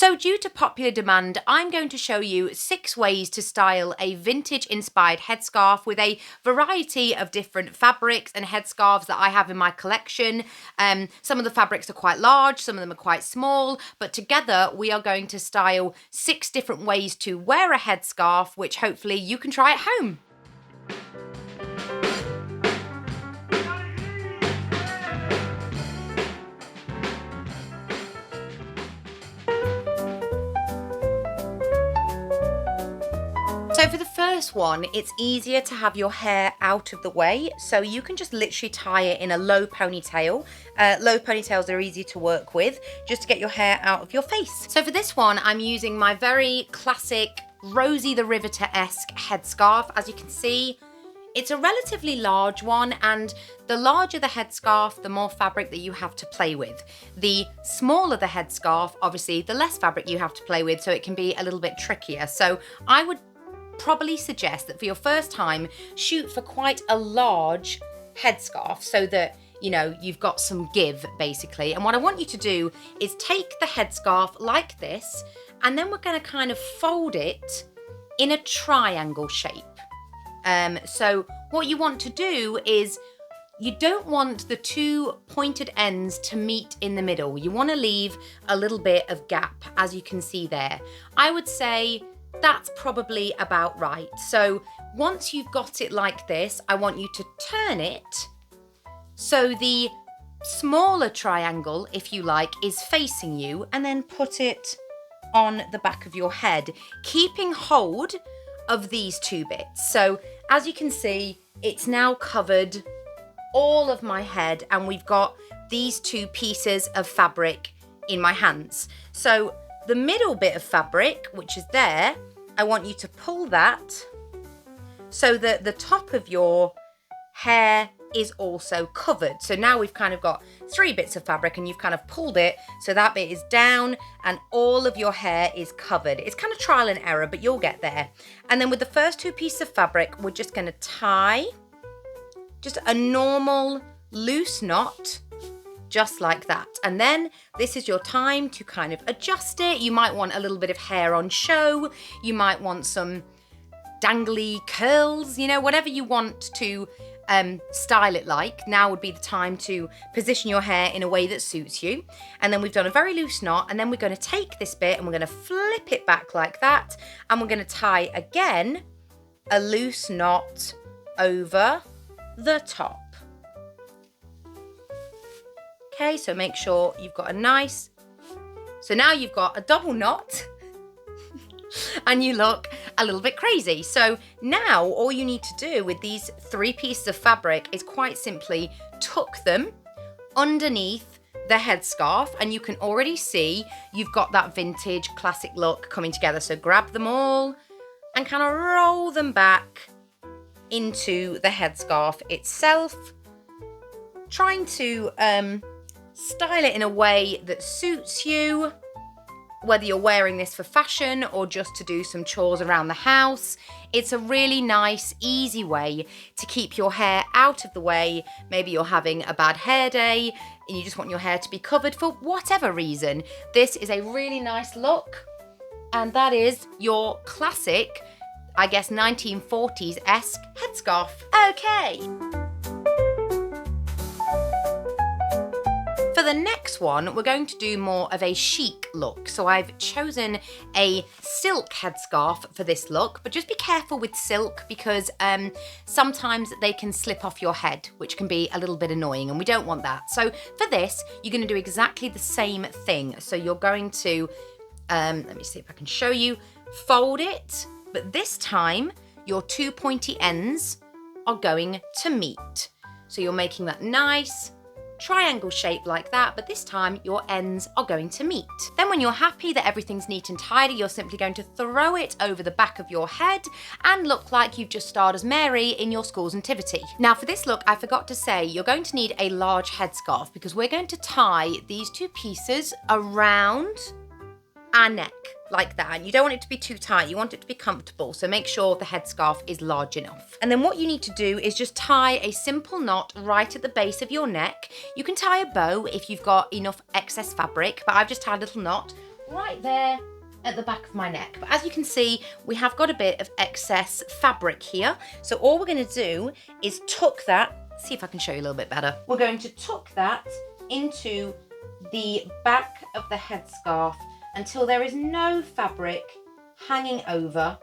So due to popular demand, I'm going to show you 6 ways to style a vintage inspired headscarf with a variety of different fabrics and headscarves that I have in my collection. Some of the fabrics are quite large, some of them are quite small, but together we are going to style 6 different ways to wear a headscarf, which hopefully you can try at home. So for the first one, it's easier to have your hair out of the way, so you can just literally tie it in a low ponytail. Low ponytails are easy to work with, just to get your hair out of your face. So for this one, I'm using my very classic Rosie the Riveter-esque headscarf. As you can see, it's a relatively large one, and the larger the headscarf, the more fabric that you have to play with. The smaller the headscarf, obviously, the less fabric you have to play with, so it can be a little bit trickier. So I would probably suggest that for your first time, shoot for quite a large headscarf so that, you know, you've got some give, basically. And what I want you to do is take the headscarf like this, and then we're going to kind of fold it in a triangle shape. So what you want to do is, you don't want the 2 pointed ends to meet in the middle. You want to leave a little bit of gap, as you can see there. I would say that's probably about right. So once you've got it like this, I want you to turn it so the smaller triangle, if you like, is facing you, and then put it on the back of your head, keeping hold of these 2 bits. So as you can see, it's now covered all of my head, and we've got these 2 pieces of fabric in my hands. So the middle bit of fabric, which is there, I want you to pull that so that the top of your hair is also covered. So now we've kind of got 3 bits of fabric, and you've kind of pulled it so that bit is down and all of your hair is covered. It's kind of trial and error, but you'll get there. And then with the first 2 pieces of fabric, we're just going to tie just a normal loose knot, just like that. And then this is your time to kind of adjust it. You might want a little bit of hair on show. You might want some dangly curls, you know, whatever you want to style it like. Now would be the time to position your hair in a way that suits you. And then we've done a very loose knot, and then we're going to take this bit and we're going to flip it back like that, and we're going to tie again a loose knot over the top. Okay, so make sure you've got a nice, so now you've got a double knot and you look a little bit crazy. So now all you need to do with these 3 pieces of fabric is quite simply tuck them underneath the headscarf, and you can already see you've got that vintage classic look coming together. So grab them all and kind of roll them back into the headscarf itself, trying to style it in a way that suits you, whether you're wearing this for fashion or just to do some chores around the house. It's a really nice, easy way to keep your hair out of the way. Maybe you're having a bad hair day and you just want your hair to be covered for whatever reason. This is a really nice look, and that is your classic, I guess, 1940s-esque headscarf. Okay. For the next one, we're going to do more of a chic look. So I've chosen a silk headscarf for this look, but just be careful with silk because sometimes they can slip off your head, which can be a little bit annoying, and we don't want that. So for this, you're going to do exactly the same thing. So you're going to, let me see if I can show you, fold it, but this time your 2 pointy ends are going to meet. So you're making that nice triangle shape like that, but this time your ends are going to meet. Then when you're happy that everything's neat and tidy, you're simply going to throw it over the back of your head and look like you've just starred as Mary in your school's nativity. Now for this look, I forgot to say, you're going to need a large headscarf because we're going to tie these 2 pieces around our neck like that, and you don't want it to be too tight, you want it to be comfortable, so make sure the headscarf is large enough. And then what you need to do is just tie a simple knot right at the base of your neck. You can tie a bow if you've got enough excess fabric, but I've just tied a little knot right there at the back of my neck. But as you can see, we have got a bit of excess fabric here. So all we're going to do is tuck that, see if I can show you a little bit better. We're going to tuck that into the back of the headscarf until there is no fabric hanging over.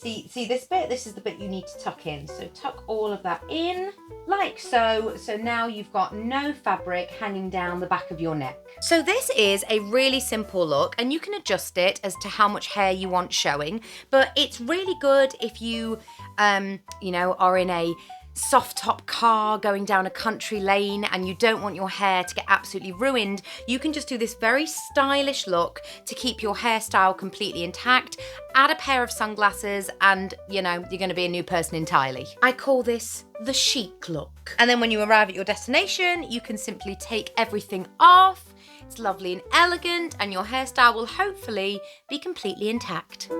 See this bit? This is the bit you need to tuck in. So tuck all of that in like so. So now you've got no fabric hanging down the back of your neck. So this is a really simple look, and you can adjust it as to how much hair you want showing, but it's really good if you, you know, are in a soft top car going down a country lane and you don't want your hair to get absolutely ruined. You can just do this very stylish look to keep your hairstyle completely intact. Add a pair of sunglasses and, you know, you're going to be a new person entirely. I call this the chic look. And then when you arrive at your destination, you can simply take everything off. It's lovely and elegant, and your hairstyle will hopefully be completely intact.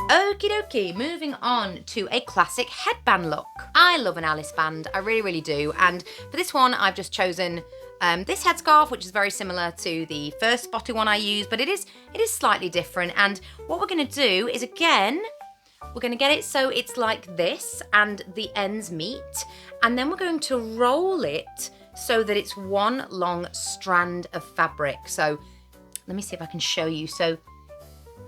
Okie dokie, moving on to a classic headband look. I love an Alice band, I really, really do. And for this one, I've just chosen this headscarf, which is very similar to the first spotty one I used, but it is slightly different. And what we're gonna do is, again, we're gonna get it so it's like this and the ends meet. And then we're going to roll it so that it's one long strand of fabric. So let me see if I can show you. So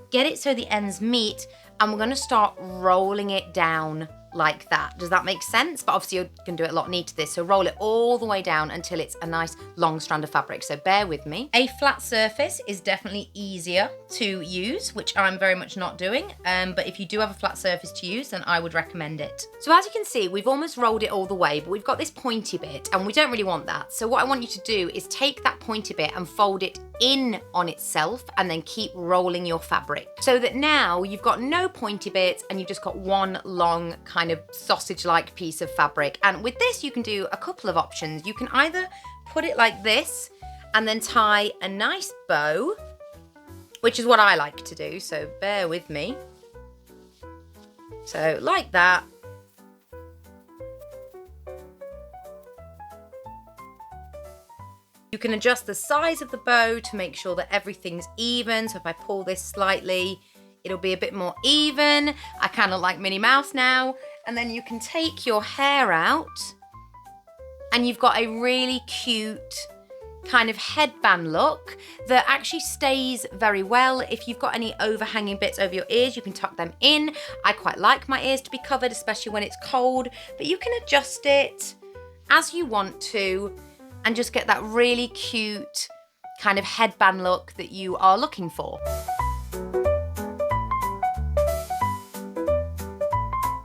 get it so the ends meet, and we're going to start rolling it down like that. Does that make sense? But obviously you can do it a lot neater to this. So roll it all the way down until it's a nice long strand of fabric. So bear with me. A flat surface is definitely easier to use, which I'm very much not doing. But if you do have a flat surface to use, then I would recommend it. So as you can see, we've almost rolled it all the way, but we've got this pointy bit and we don't really want that. So what I want you to do is take that pointy bit and fold it in on itself and then keep rolling your fabric. So that now you've got no pointy bits and you've just got one long kind of sausage-like piece of fabric. And with this, you can do a couple of options. You can either put it like this and then tie a nice bow, which is what I like to do, so bear with me. So like that. You can adjust the size of the bow to make sure that everything's even. So if I pull this slightly, it'll be a bit more even. I kind of like Minnie Mouse now. And then you can take your hair out and you've got a really cute kind of headband look that actually stays very well. If you've got any overhanging bits over your ears, you can tuck them in. I quite like my ears to be covered, especially when it's cold, but you can adjust it as you want to and just get that really cute kind of headband look that you are looking for.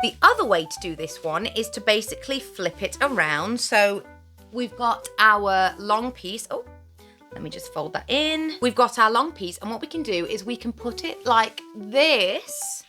The other way to do this one is to basically flip it around. So we've got our long piece. Oh, let me just fold that in. We've got our long piece, and what we can do is we can put it like this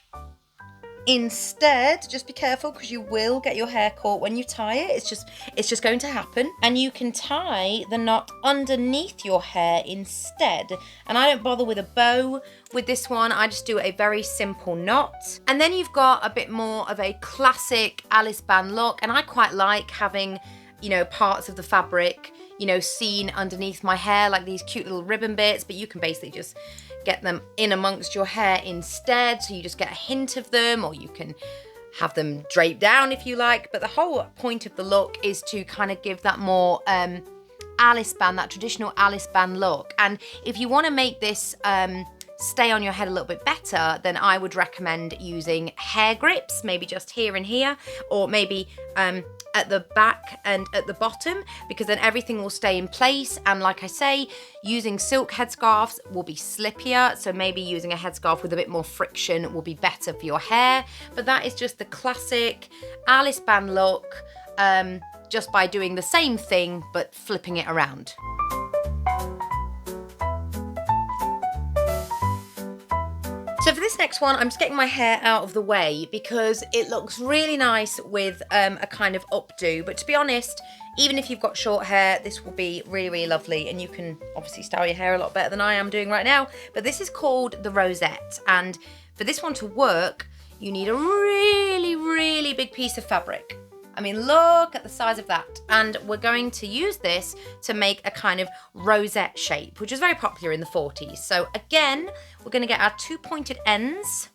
instead. Just be careful because you will get your hair caught when you tie it. It's just going to happen. And you can tie the knot underneath your hair instead. And I don't bother with a bow with this one. I just do a very simple knot. And then you've got a bit more of a classic Alice band look. And I quite like having, you know, parts of the fabric, you know, seen underneath my hair, like these cute little ribbon bits, but you can basically just get them in amongst your hair instead, so you just get a hint of them, or you can have them draped down if you like. But the whole point of the look is to kind of give that more Alice band, that traditional Alice band look. And if you want to make this stay on your head a little bit better, then I would recommend using hair grips, maybe just here and here, or maybe at the back and at the bottom, because then everything will stay in place. And like I say, using silk headscarves will be slippier, so maybe using a headscarf with a bit more friction will be better for your hair. But that is just the classic Alice band look, just by doing the same thing but flipping it around. So for this next one, I'm just getting my hair out of the way because it looks really nice with a kind of updo. But to be honest, even if you've got short hair, this will be really, really lovely. And you can obviously style your hair a lot better than I am doing right now. But this is called the Rosette. And for this one to work, you need a really, really big piece of fabric. I mean, look at the size of that. And we're going to use this to make a kind of rosette shape, which was very popular in the 40s. So again, we're going to get our 2 pointed ends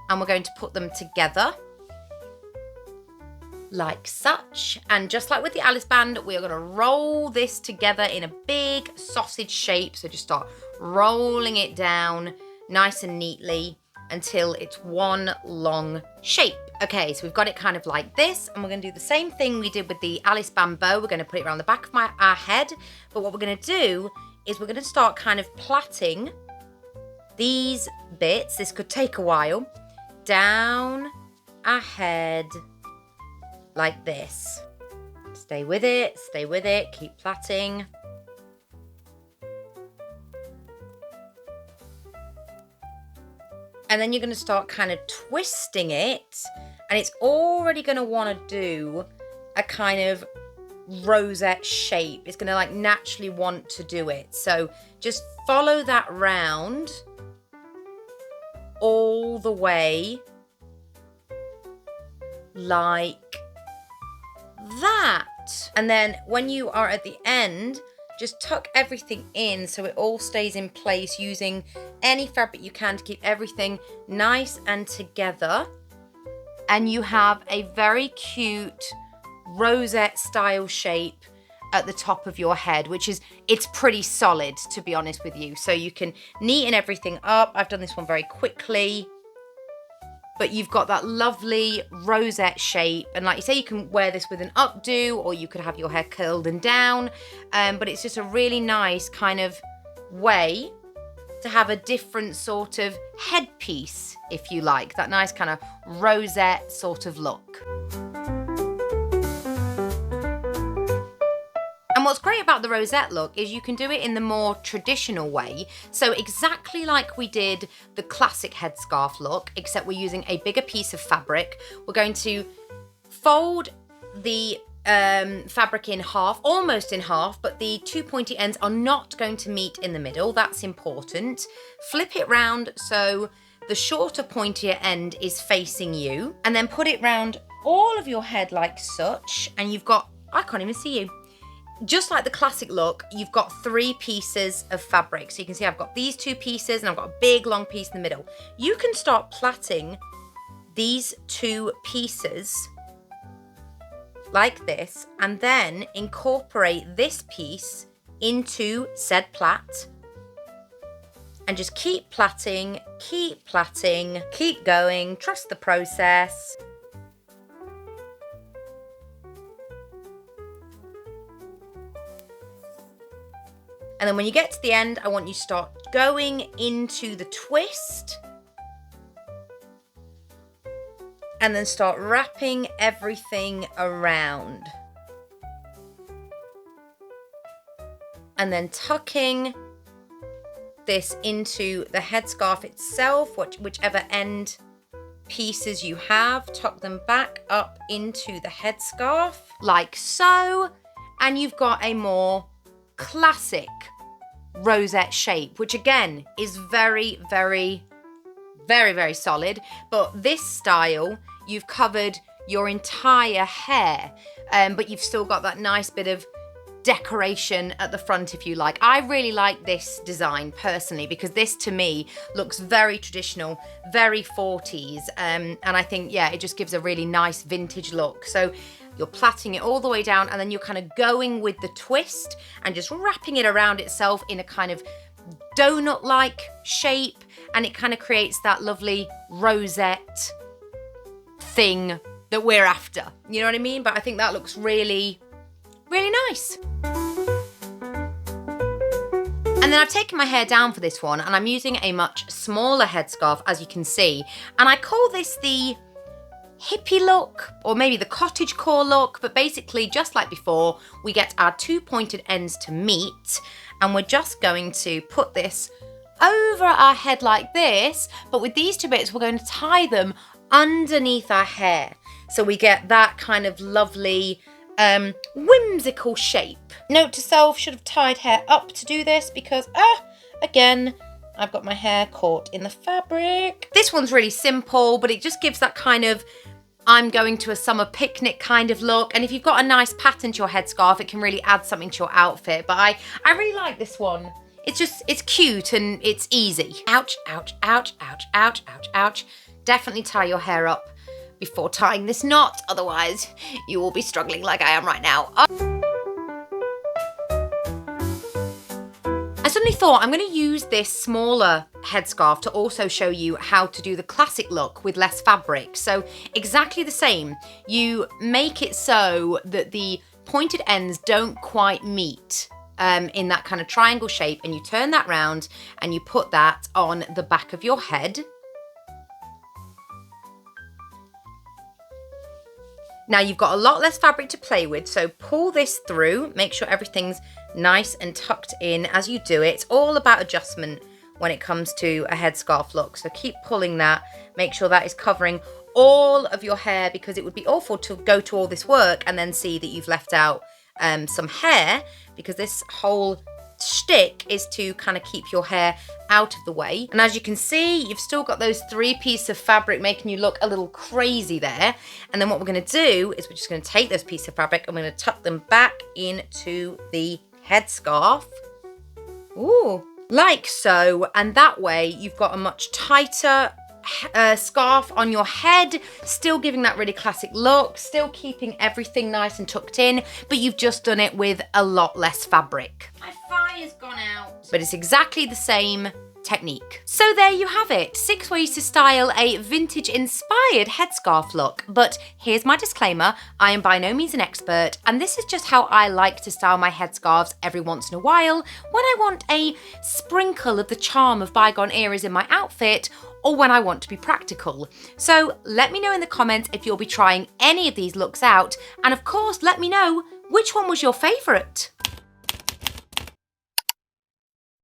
and we're going to put them together like such. And just like with the Alice band, we are going to roll this together in a big sausage shape. So just start rolling it down nice and neatly until it's one long shape. Okay, so we've got it kind of like this, and we're gonna do the same thing we did with the Alice band bow. We're gonna put it around the back of our head, but what we're gonna do is we're gonna start kind of plaiting these bits, this could take a while, down our head like this. Stay with it, keep plaiting. And then you're going to start kind of twisting it, and it's already going to want to do a kind of rosette shape. It's going to like naturally want to do it. So just follow that round all the way like that. And then when you are at the end, just tuck everything in so it all stays in place using any fabric you can to keep everything nice and together. And you have a very cute rosette style shape at the top of your head, which is, it's pretty solid, to be honest with you. So you can neaten everything up. I've done this one very quickly. But you've got that lovely rosette shape. And like you say, you can wear this with an updo, or you could have your hair curled and down. But it's just a really nice kind of way to have a different sort of headpiece, if you like. That nice kind of rosette sort of look. And what's great about the rosette look is you can do it in the more traditional way. So exactly like we did the classic headscarf look, except we're using a bigger piece of fabric. We're going to fold the fabric in half, almost in half, but the 2 pointy ends are not going to meet in the middle. That's important. Flip it round so the shorter pointier end is facing you, and then put it round all of your head like such. And you've got, I can't even see you. Just like the classic look, you've got 3 pieces of fabric. So you can see I've got these 2 pieces and I've got a big long piece in the middle. You can start plaiting these 2 pieces like this, and then incorporate this piece into said plait. And just keep plaiting, keep going, trust the process. And then when you get to the end, I want you to start going into the twist. And then start wrapping everything around. And then tucking this into the headscarf itself, whichever end pieces you have, tuck them back up into the headscarf, like so. And you've got a more classic rosette shape, which again is very, very, very, very solid. But this style, you've covered your entire hair, but you've still got that nice bit of decoration at the front, if you like. I really like this design personally, because this to me looks very traditional, very 40s, and I think, yeah, it just gives a really nice vintage look. So you're plaiting it all the way down, and then you're kind of going with the twist and just wrapping it around itself in a kind of donut-like shape, and it kind of creates that lovely rosette thing that we're after. You know what I mean? But I think that looks really, really nice. And then I've taken my hair down for this one, and I'm using a much smaller headscarf, as you can see. And I call this the hippie look, or maybe the cottagecore look, but basically just like before, we get our 2 pointed ends to meet, and we're just going to put this over our head like this, but with these 2 bits, we're going to tie them underneath our hair. So we get that kind of lovely, whimsical shape. Note to self, should have tied hair up to do this because, again, I've got my hair caught in the fabric. This one's really simple, but it just gives that kind of I'm going to a summer picnic kind of look. And if you've got a nice pattern to your headscarf, it can really add something to your outfit. But I really like this one. It's cute and it's easy. Ouch, ouch, ouch, ouch, ouch, ouch, ouch. Definitely tie your hair up before tying this knot. Otherwise, you will be struggling like I am right now. I suddenly thought I'm going to use this smaller headscarf to also show you how to do the classic look with less fabric. So exactly the same. You make it so that the pointed ends don't quite meet in that kind of triangle shape, and you turn that round and you put that on the back of your head. Now you've got a lot less fabric to play with, so pull this through, make sure everything's nice and tucked in as you do it. It's all about adjustment when it comes to a headscarf look, so keep pulling that, make sure that is covering all of your hair, because it would be awful to go to all this work and then see that you've left out some hair, because this whole shtick is to kind of keep your hair out of the way. And as you can see, you've still got those 3 pieces of fabric making you look a little crazy there. And then what we're going to do is we're just going to take those pieces of fabric and we're going to tuck them back into the headscarf. Ooh, like so. And that way you've got a much tighter scarf on your head, still giving that really classic look, still keeping everything nice and tucked in, but you've just done it with a lot less fabric. My fire's gone out. But it's exactly the same technique. So there you have it, 6 ways to style a vintage inspired headscarf look. But here's my disclaimer, I am by no means an expert, and this is just how I like to style my headscarves every once in a while when I want a sprinkle of the charm of bygone eras in my outfit, or when I want to be practical. So let me know in the comments if you'll be trying any of these looks out, and of course let me know which one was your favourite.